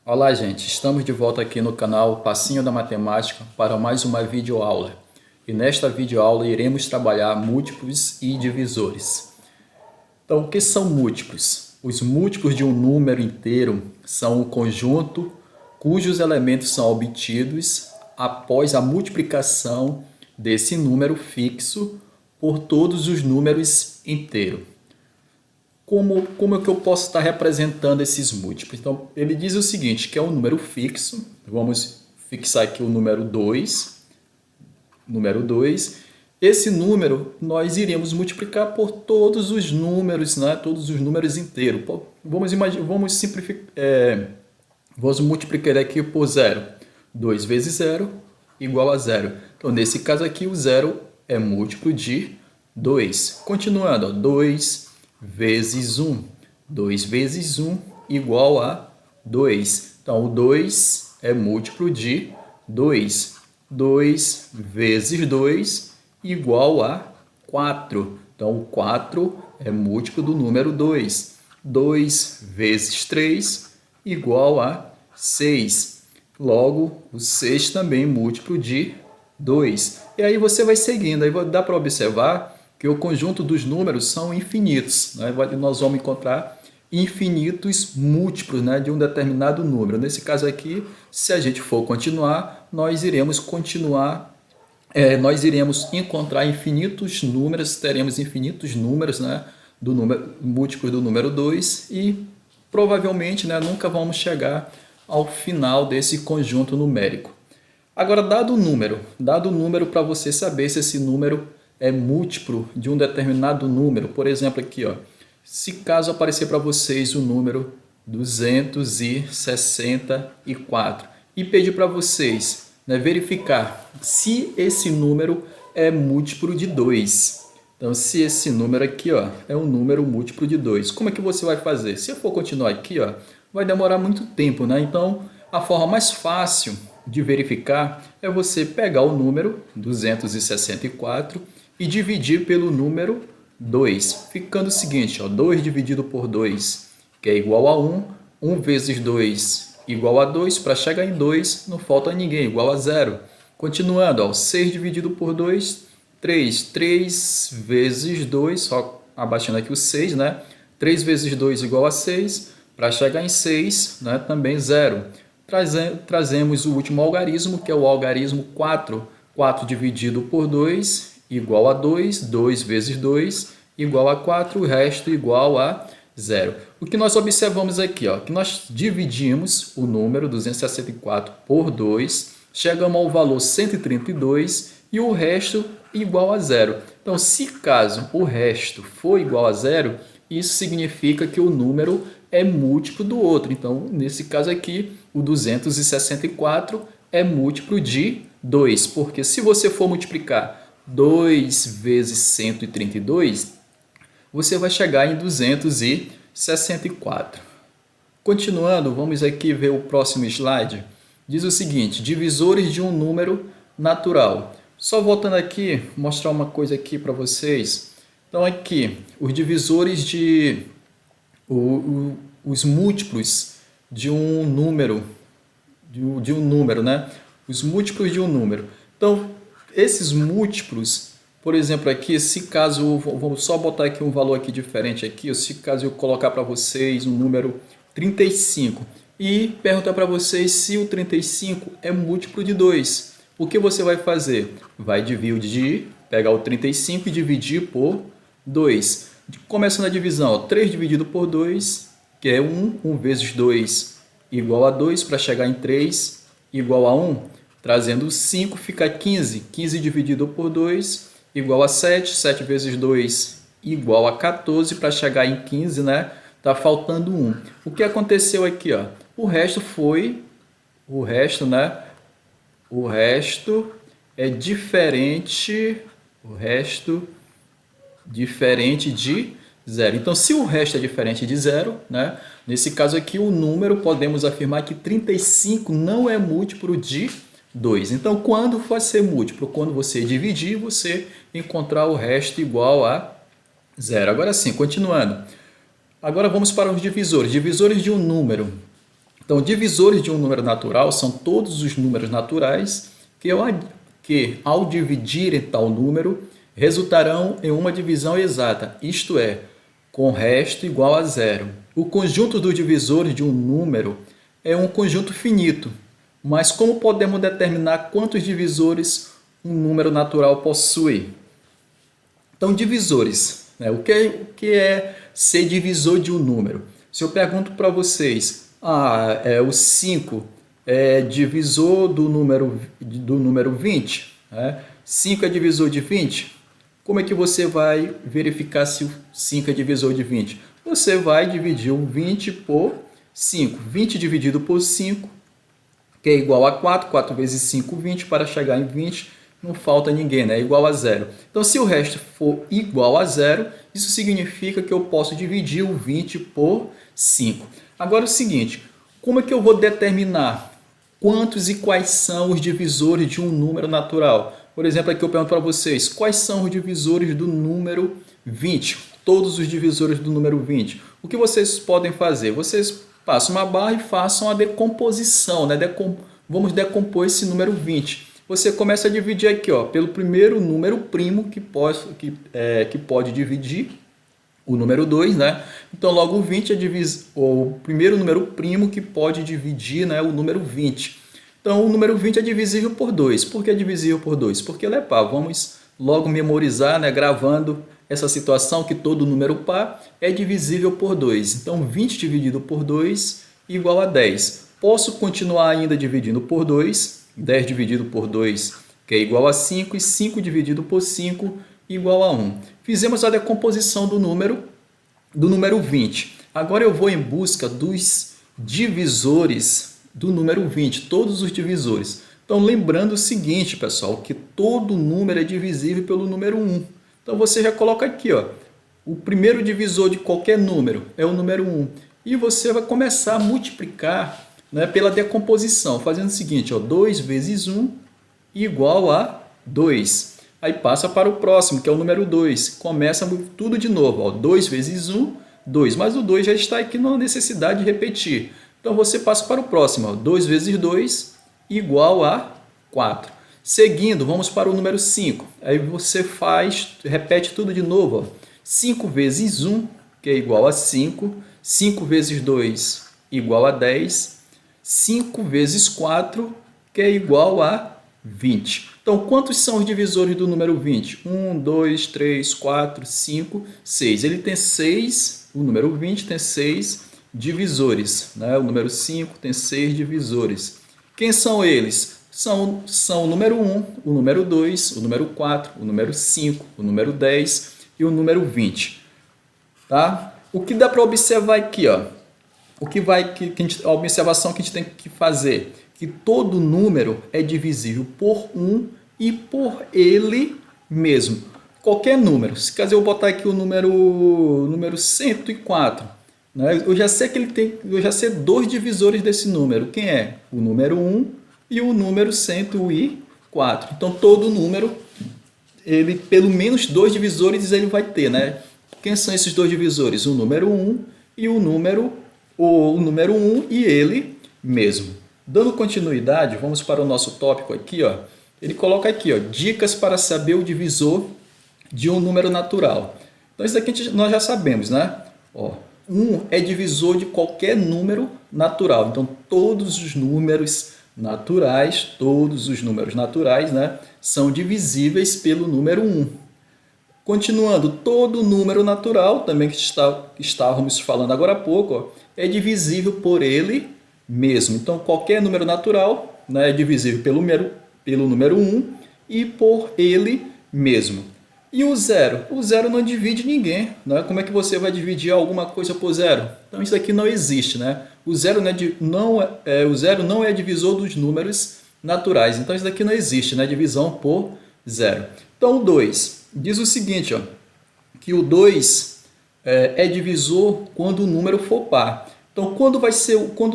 Olá, gente, estamos de volta aqui no canal Passinho da Matemática para mais uma videoaula. E nesta videoaula iremos trabalhar múltiplos e divisores. Então, o que são múltiplos? Os múltiplos de um número inteiro são um conjunto cujos elementos são obtidos após a multiplicação desse número fixo por todos os números inteiros. Como é que eu posso estar representando esses múltiplos? Então, ele diz o seguinte, que é um número fixo. Vamos fixar aqui o número 2. Número 2. Esse número nós iremos multiplicar por todos os números, né? Todos os números inteiros. Vamos simplificar. Vamos multiplicar aqui por 0. 2 vezes 0 igual a 0. Então, nesse caso aqui, o 0 é múltiplo de 2. Continuando, 2 vezes 1. 2 vezes 1 igual a 2. Então, o 2 é múltiplo de 2. 2 vezes 2 igual a 4. Então, o 4 é múltiplo do número 2. 2 vezes 3 igual a 6. Logo, o 6 também é múltiplo de 2. E aí você vai seguindo. Aí dá para observar que o conjunto dos números são infinitos, né? Nós vamos encontrar infinitos múltiplos, né, de um determinado número. Nesse caso aqui, se a gente for continuar, nós iremos encontrar infinitos números, teremos infinitos números, né, múltiplos do número 2 e provavelmente, né, nunca vamos chegar ao final desse conjunto numérico. Agora, dado o número para você saber se esse número é múltiplo de um determinado número. Por exemplo, aqui, ó, se caso aparecer para vocês o número 264 e pedir para vocês, né, verificar se esse número é múltiplo de 2. Então, se esse número aqui, ó, é um número múltiplo de 2, como é que você vai fazer? Se eu for continuar aqui, ó, vai demorar muito tempo, né? Então, a forma mais fácil de verificar é você pegar o número 264 e dividir pelo número 2, ficando o seguinte, ó, 2 dividido por 2, que é igual a 1, 1 vezes 2 igual a 2, para chegar em 2 não falta ninguém, igual a 0. Continuando, ó, 6 dividido por 2, 3, 3 vezes 2, só abaixando aqui o 6, né? 3 vezes 2 igual a 6, para chegar em 6, né, também 0. Trazemos o último algarismo, que é o algarismo 4, 4 dividido por 2, igual a 2, 2 vezes 2 igual a 4, o resto igual a 0. O que nós observamos aqui, ó, que nós dividimos o número 264 por 2, chegamos ao valor 132 e o resto igual a 0. Então, se caso o resto for igual a 0, isso significa que o número é múltiplo do outro. Então, nesse caso aqui, o 264 é múltiplo de 2, porque se você for multiplicar 2 vezes 132, você vai chegar em 264. Continuando, vamos aqui ver o próximo slide. Diz o seguinte, divisores de um número natural. Só voltando aqui, mostrar uma coisa aqui para vocês. Então aqui, os divisores os múltiplos de um número, né? Os múltiplos de um número. Então, esses múltiplos, por exemplo, aqui, se caso, vou só botar aqui um valor aqui diferente aqui, se caso eu colocar para vocês um número 35 e perguntar para vocês se o 35 é múltiplo de 2, o que você vai fazer? Vai dividir, pegar o 35 e dividir por 2. Começando a divisão, ó, 3 dividido por 2, que é 1, 1 vezes 2 igual a 2, para chegar em 3 igual a 1. Trazendo 5 fica 15. 15 dividido por 2 igual a 7. 7 vezes 2 igual a 14. Para chegar em 15, né? Tá faltando 1. O que aconteceu aqui, ó? O resto né? O resto é diferente. O resto diferente de 0. Então, se o resto é diferente de 0, né? Nesse caso aqui, o número, podemos afirmar que 35 não é múltiplo de 2. Então, quando vai ser múltiplo? Quando você dividir, você encontrar o resto igual a 0. Agora sim, continuando. Agora vamos para os divisores. Divisores de um número. Então, divisores de um número natural são todos os números naturais que ao dividirem tal número, resultarão em uma divisão exata, isto é, com resto igual a zero. O conjunto dos divisores de um número é um conjunto finito, mas como podemos determinar quantos divisores um número natural possui? Então, divisores, né? O que é ser divisor de um número? Se eu pergunto para vocês, o 5 é divisor do número 20, né? 5 é divisor de 20? Como é que você vai verificar se o 5 é divisor de 20? Você vai dividir o 20 por 5. 20 dividido por 5, que é igual a 4. 4 vezes 5, 20. Para chegar em 20, não falta ninguém, né? É igual a zero. Então, se o resto for igual a zero, isso significa que eu posso dividir o 20 por 5. Agora, é o seguinte, como é que eu vou determinar quantos e quais são os divisores de um número natural? Por exemplo, aqui eu pergunto para vocês, quais são os divisores do número 20? Todos os divisores do número 20. O que vocês podem fazer? Vocês passam uma barra e façam a decomposição, né? Vamos decompor esse número 20. Você começa a dividir aqui, ó, pelo primeiro número primo que pode dividir o número 2, né? Então, logo o 20 é o primeiro número primo que pode dividir, né, o número 20. Então, o número 20 é divisível por 2. Por que é divisível por 2? Porque ele é par. Vamos logo memorizar, né, gravando essa situação que todo número par é divisível por 2. Então, 20 dividido por 2 igual a 10. Posso continuar ainda dividindo por 2. 10 dividido por 2, que é igual a 5. E 5 dividido por 5 igual a 1. Fizemos a decomposição do número 20. Agora eu vou em busca dos divisores do número 20, todos os divisores. Então, lembrando o seguinte, pessoal, que todo número é divisível pelo número 1. Então, você já coloca aqui, ó, o primeiro divisor de qualquer número é o número 1. E você vai começar a multiplicar, né, pela decomposição, fazendo o seguinte, ó, 2 vezes 1 igual a 2. Aí passa para o próximo, que é o número 2. Começa tudo de novo, ó, 2 vezes 1, 2. Mas o 2 já está aqui, não há necessidade de repetir. Então, você passa para o próximo, ó, 2 vezes 2 igual a 4. Seguindo, vamos para o número 5. Aí você repete tudo de novo, ó. 5 vezes 1, que é igual a 5. 5 vezes 2 igual a 10. 5 vezes 4, que é igual a 20. Então, quantos são os divisores do número 20? 1, 2, 3, 4, 5, 6. Ele tem 6, o número 20 tem 6 divisores, né? O número 5 tem 6 divisores. Quem são eles? São o número 1, o número 2, o número 4, o número 5, o número 10 e o número 20. Tá? O que dá para observar aqui, ó? A observação que a gente tem que fazer, que todo número é divisível por 1 e por ele mesmo. Qualquer número. Se caso eu botar aqui o número 104, né? Eu já sei dois divisores desse número. Quem é? O número 1 e o número 104. Então, todo número, ele pelo menos dois divisores ele vai ter, né? Quem são esses dois divisores? O número 1 e o número 1 e ele mesmo. Dando continuidade, vamos para o nosso tópico aqui, ó. Ele coloca aqui, ó, dicas para saber o divisor de um número natural. Então, isso aqui nós já sabemos, né? Ó, 1 é divisor de qualquer número natural. Então, todos os números naturais, né, são divisíveis pelo número 1. Continuando, todo número natural, também que estávamos falando agora há pouco, ó, é divisível por ele mesmo. Então, qualquer número natural, né, é divisível pelo número 1 e por ele mesmo. E o zero? O zero não divide ninguém, né? Como é que você vai dividir alguma coisa por zero? Então, isso aqui não existe, né? O zero não é divisor dos números naturais. Então, isso daqui não existe, né? Divisão por zero. Então, o 2 diz o seguinte, ó, que o 2 é divisor quando o número for par. Então, quando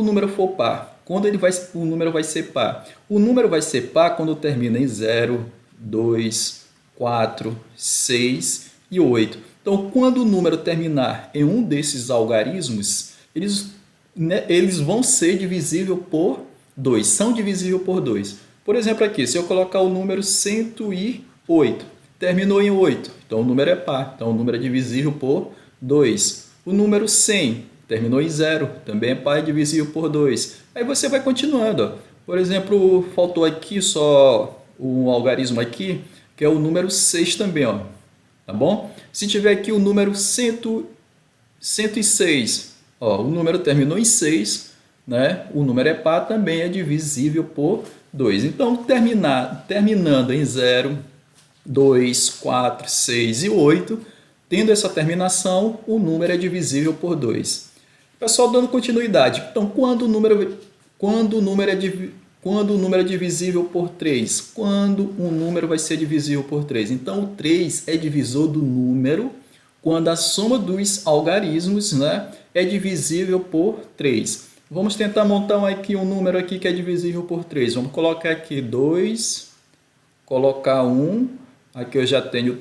o número for par? Quando o número vai ser par? O número vai ser par quando termina em 0, 2, 4, 6 e 8. Então, quando o número terminar em um desses algarismos, né, eles vão ser divisíveis por 2, são divisíveis por 2. Por exemplo, aqui, se eu colocar o número 108, terminou em 8, então o número é par, então o número é divisível por 2. O número 100 terminou em 0, também é par, é divisível por 2. Aí você vai continuando. Ó. Por exemplo, faltou aqui só um algarismo aqui, que é o número 6 também, ó. Tá bom? Se tiver aqui o número 106, ó, o número terminou em 6, né? O número é par, também é divisível por 2. Então, terminando em 0, 2, 4, 6 e 8, tendo essa terminação, o número é divisível por 2. Pessoal, dando continuidade. Então, quando o número é divisível por 3? Quando um número vai ser divisível por 3? Então, o 3 é divisor do número quando a soma dos algarismos, né, é divisível por 3. Vamos tentar montar aqui um número aqui que é divisível por 3. Vamos colocar aqui 2, colocar 1. Aqui eu já tenho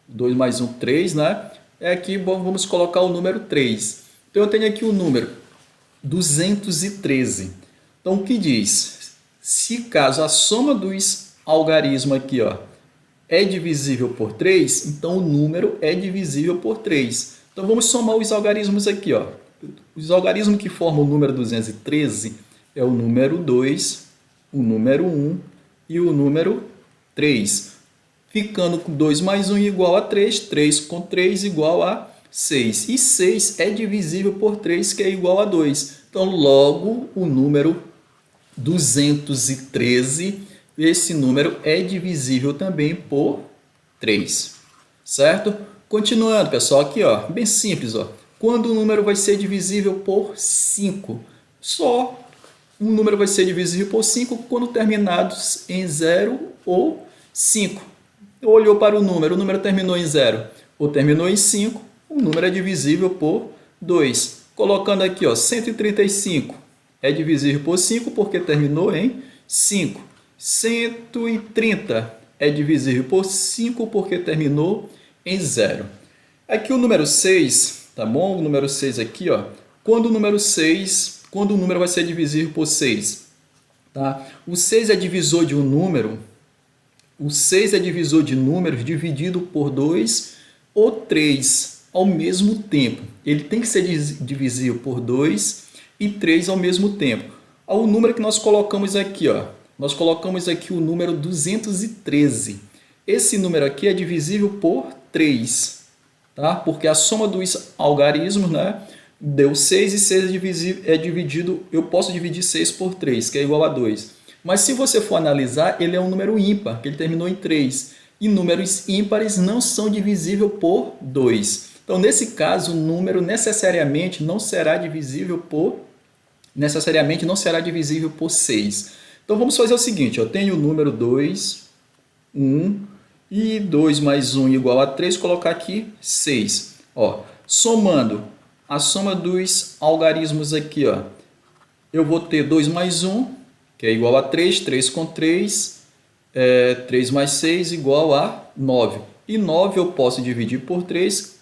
2 mais 1, 3, né? Aqui vamos colocar o número 3. Então, eu tenho aqui o número 213. Então, o que diz? Se caso a soma dos algarismos aqui, ó, é divisível por 3, então o número é divisível por 3. Então, vamos somar os algarismos aqui, ó. Os algarismos que formam o número 213 é o número 2, o número 1 e o número 3. Ficando com 2 mais 1 igual a 3, 3 com 3 igual a 6. E 6 é divisível por 3, que é igual a 2. Então, logo, o número 213, esse número é divisível também por 3. Certo? Continuando, pessoal, aqui, ó, bem simples, ó. Quando o número vai ser divisível por 5? Só um número vai ser divisível por 5 quando terminados em 0 ou 5. Olhou para o número terminou em 0 ou terminou em 5, o número é divisível por 2. Colocando aqui, ó, 135 é divisível por 5 porque terminou em 5. 130 é divisível por 5 porque terminou em 0. Aqui o número 6, tá bom? O número 6 aqui, ó. Quando o número vai ser divisível por 6, tá? O 6 é divisor de um número. O 6 é divisor de números dividido por 2 ou 3 ao mesmo tempo. Ele tem que ser divisível por 2 e 3 ao mesmo tempo. O número que nós colocamos aqui, ó, nós colocamos aqui o número 213. Esse número aqui é divisível por 3, tá? Porque a soma dos algarismos, né, deu 6 e 6 é dividido, eu posso dividir 6 por 3, que é igual a 2. Mas se você for analisar, ele é um número ímpar, que ele terminou em 3. E números ímpares não são divisíveis por 2. Então, nesse caso, o número necessariamente não será divisível por 6. Então, vamos fazer o seguinte. Eu tenho o número 2, 1 e 2 mais 1 igual a 3. Colocar aqui 6. Ó, somando a soma dos algarismos aqui, ó, eu vou ter 2 mais 1, que é igual a 3, 3 com 3, 3 mais 6 igual a 9. E 9 eu posso dividir por 3,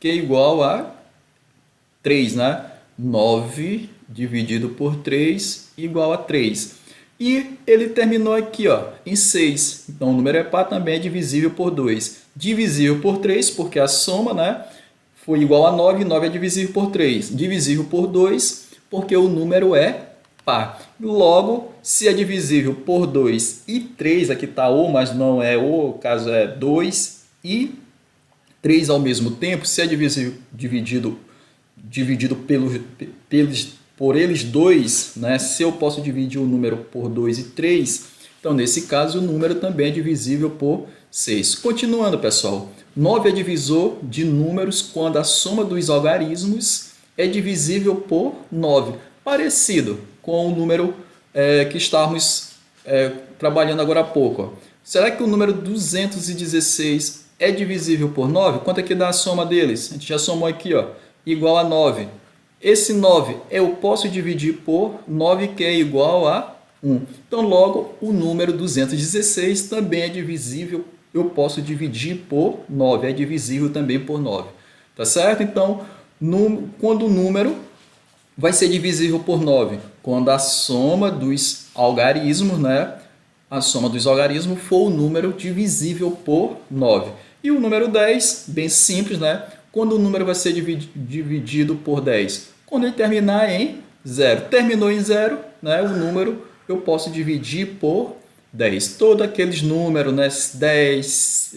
que é igual a 3, né? 9 dividido por 3 igual a 3. E ele terminou aqui, ó, em 6. Então, o número é par, também é divisível por 2. Divisível por 3, porque a soma, né, foi igual a 9, e 9 é divisível por 3. Divisível por 2, porque o número é par. Logo, se é divisível por 2 e 3, aqui está o, mas não é o caso é 2 e 3 ao mesmo tempo, se é dividido por eles dois, né? Se eu posso dividir o número por 2 e 3, então nesse caso o número também é divisível por 6. Continuando, pessoal, 9 é divisor de números quando a soma dos algarismos é divisível por 9. Parecido com o número que estávamos trabalhando agora há pouco. Ó. Será que o número 216 é divisível por 9? Quanto é que dá a soma deles? A gente já somou aqui, ó, igual a 9. Esse 9 eu posso dividir por 9, que é igual a 1. Então, logo, o número 216 também é divisível. Eu posso dividir por 9. É divisível também por 9. Tá certo? Então, quando o número vai ser divisível por 9 quando a soma dos algarismos, né? A soma dos algarismos for o número divisível por 9. E o número 10, bem simples, né? Quando o número vai ser dividido por 10? Quando ele terminar em 0. Terminou em 0, né? O número eu posso dividir por 10. Todos aqueles números, né? 10,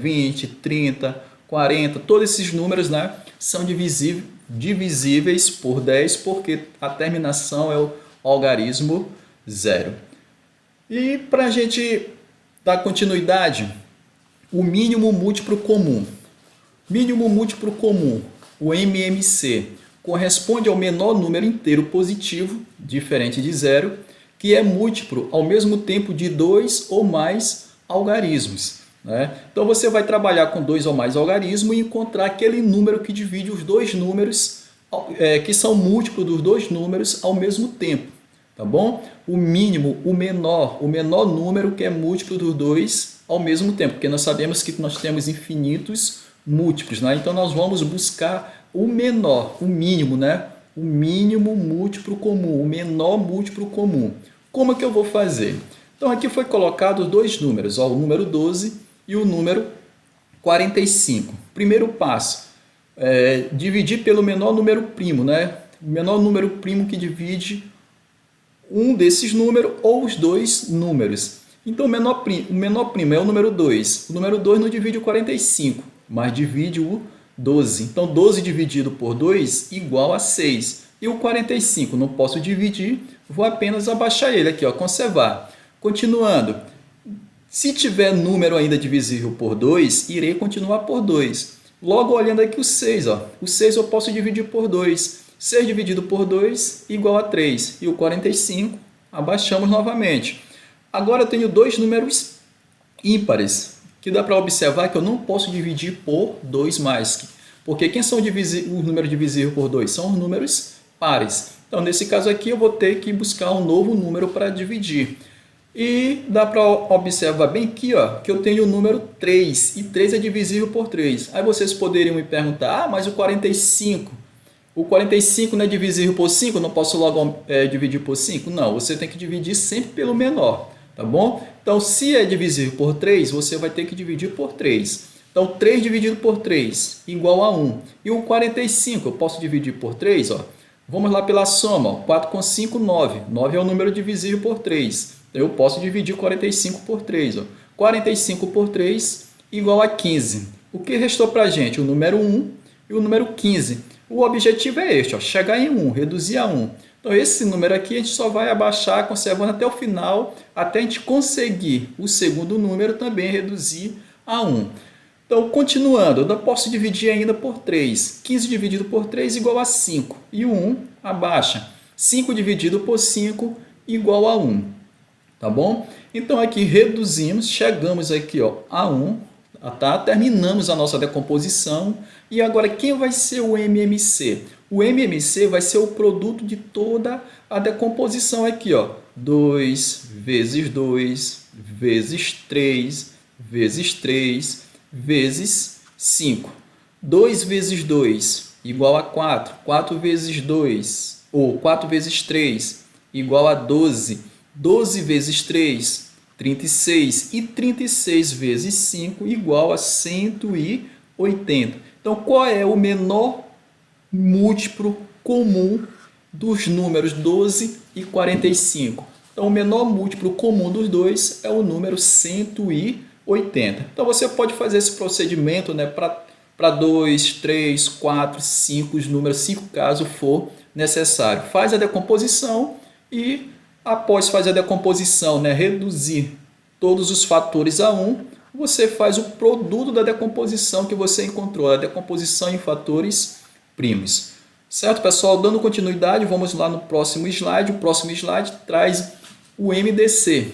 20, 30, 40, todos esses números, né? São divisíveis por 10, porque a terminação é o algarismo 0. E para a gente dar continuidade, o mínimo múltiplo comum. Mínimo múltiplo comum, o MMC, corresponde ao menor número inteiro positivo, diferente de 0, que é múltiplo ao mesmo tempo de 2 ou mais algarismos, né? Então você vai trabalhar com 2 ou mais algarismos e encontrar aquele número que divide os dois números, que são múltiplos dos dois números ao mesmo tempo. Tá bom? O mínimo, o menor número que é múltiplo dos dois ao mesmo tempo, porque nós sabemos que nós temos infinitos múltiplos, né? Então nós vamos buscar o menor, o mínimo, né? O mínimo múltiplo comum, o menor múltiplo comum. Como é que eu vou fazer? Então aqui foi colocado dois números, ó, o número 12 e o número 45. Primeiro passo, dividir pelo menor número primo, né? O menor número primo que divide um desses números ou os dois números. Então o menor primo é o número 2. O número 2 não divide o 45, mas divide o 12. Então 12 dividido por 2 igual a 6. E o 45 não posso dividir, vou apenas abaixar ele aqui, ó, conservar. Continuando, se tiver número ainda divisível por 2, irei continuar por 2. Logo olhando aqui o 6, ó, o 6 eu posso dividir por 2. 6 dividido por 2 igual a 3. E o 45, abaixamos novamente. Agora eu tenho dois números ímpares, que dá para observar que eu não posso dividir por 2 mais. Porque quem são os números divisíveis por 2? São os números pares. Então, nesse caso aqui, eu vou ter que buscar um novo número para dividir. E dá para observar bem aqui, ó, que eu tenho o número 3. E 3 é divisível por 3. Aí vocês poderiam me perguntar, mas o 45... O 45 não é divisível por 5, não posso logo dividir por 5? Não, você tem que dividir sempre pelo menor, tá bom? Então, se é divisível por 3, você vai ter que dividir por 3. Então, 3 dividido por 3 igual a 1. E o 45 eu posso dividir por 3, ó. Vamos lá pela soma, ó. 4 com 5, 9. 9 é o número divisível por 3. Então, eu posso dividir 45 por 3, ó. 45 por 3 igual a 15. O que restou para a gente? O número 1 e o número 15. O objetivo é este, ó, chegar em 1, reduzir a 1. Então, esse número aqui a gente só vai abaixar, conservando até o final, até a gente conseguir o segundo número também reduzir a 1. Então, continuando, eu não posso dividir ainda por 3. 15 dividido por 3 igual a 5. E o 1 abaixa. 5 dividido por 5 igual a 1. Tá bom? Então, aqui reduzimos, chegamos aqui, ó, a 1. Tá? Terminamos a nossa decomposição. E agora, quem vai ser o MMC? O MMC vai ser o produto de toda a decomposição aqui, ó. 2 vezes 2 vezes 3 vezes 3 vezes 5. 2 vezes 2 igual a 4. 4 vezes 2, ou 4 vezes 3 igual a 12. 12 vezes 3, 36. E 36 vezes 5 igual a 180. Então, qual é o menor múltiplo comum dos números 12 e 45? Então, o menor múltiplo comum dos dois é o número 180. Então, você pode fazer esse procedimento, né, para 2, 3, 4, 5, os números 5 caso for necessário. Faz a decomposição e, após fazer a decomposição, né, reduzir todos os fatores a 1, você faz o produto da decomposição que você encontrou, a decomposição em fatores primos. Certo, pessoal? Dando continuidade, vamos lá no próximo slide. O próximo slide traz o MDC.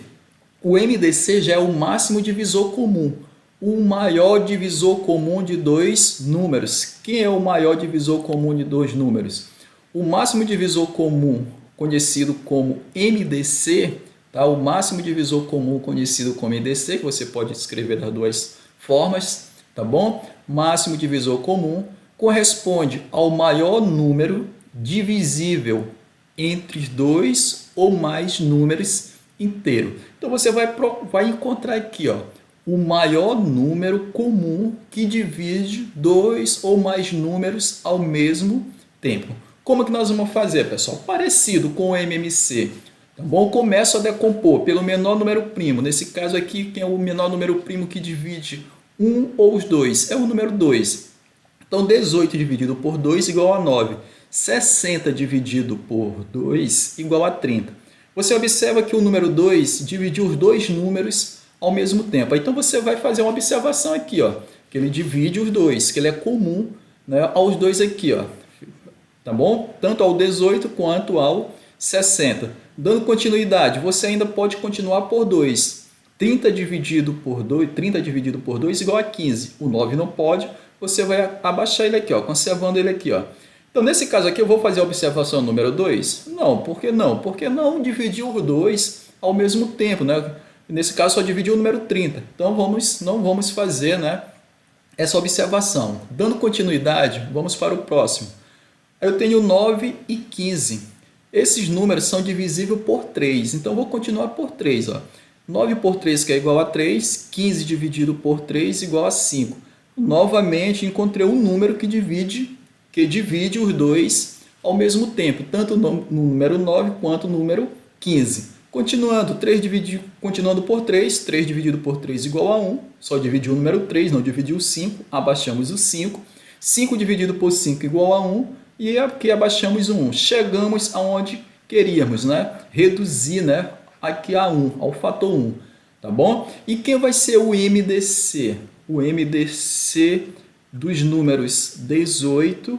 O MDC já é o máximo divisor comum, o maior divisor comum de dois números. Quem é o maior divisor comum de dois números? O máximo divisor comum, conhecido como MDC, tá? O máximo divisor comum conhecido como MDC, que você pode escrever das duas formas, tá bom? Máximo divisor comum corresponde ao maior número divisível entre dois ou mais números inteiros. Então você vai encontrar aqui, ó, o maior número comum que divide dois ou mais números ao mesmo tempo. Como que nós vamos fazer, pessoal? Parecido com o MMC. Tá bom? Começo a decompor pelo menor número primo. Nesse caso aqui, quem é o menor número primo que divide um ou os dois? É o número 2. Então, 18 dividido por 2 igual a 9. 60 dividido por 2 igual a 30. Você observa que o número 2 dividiu os dois números ao mesmo tempo. Então, você vai fazer uma observação aqui, ó, que ele divide os dois, que ele é comum, né, aos dois aqui, ó, tá bom? Tanto ao 18 quanto ao 60. Dando continuidade, você ainda pode continuar por 2. 30 dividido por 2 igual a 15. O 9 não pode, você vai abaixar ele aqui, ó, conservando ele aqui, ó. Então, nesse caso aqui, eu vou fazer a observação número 2? Não, por que não? Porque não dividiu os dois ao mesmo tempo, né? Nesse caso, só dividiu o número 30. Então, não vamos fazer, né, essa observação. Dando continuidade, vamos para o próximo. Eu tenho 9 e 15. Esses números são divisíveis por 3. Então, eu vou continuar por 3. Ó. 9 por 3, que é igual a 3. 15 dividido por 3 igual a 5. Novamente, encontrei um número que divide os dois ao mesmo tempo. Tanto no número 9 quanto no número 15. Continuando, continuando por 3. 3 dividido por 3 igual a 1. Só dividiu o número 3, não dividiu o 5. Abaixamos o 5. 5 dividido por 5 igual a 1. E aqui abaixamos o 1. Chegamos aonde queríamos, né? Reduzir, né, aqui a 1, ao fator 1. Tá bom? E quem vai ser o MDC? O MDC dos números 18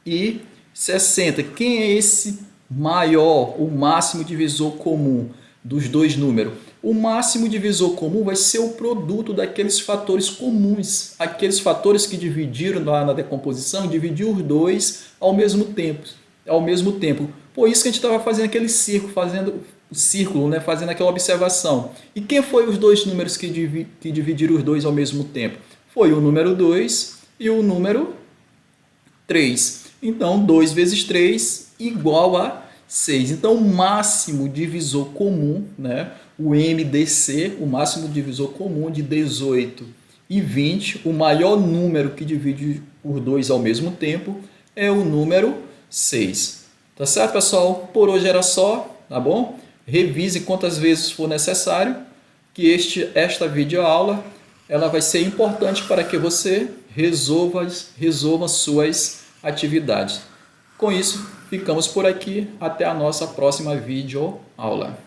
e 60. Quem é esse maior, o máximo divisor comum dos dois números? O máximo divisor comum vai ser o produto daqueles fatores comuns, aqueles fatores que dividiram lá na decomposição, dividiu os dois ao mesmo tempo. Por isso que a gente estava fazendo aquele círculo, né, fazendo aquela observação. E quem foi os dois números que dividiram os dois ao mesmo tempo? Foi o número 2 e o número 3. Então, 2 vezes 3 igual a 6. Então, o máximo divisor comum, né, o MDC, o máximo divisor comum de 18 e 20, o maior número que divide os dois ao mesmo tempo, é o número 6. Tá certo, pessoal? Por hoje era só, tá bom? Revise quantas vezes for necessário, que esta videoaula ela vai ser importante para que você resolva suas atividades. Com isso, ficamos por aqui. Até a nossa próxima videoaula.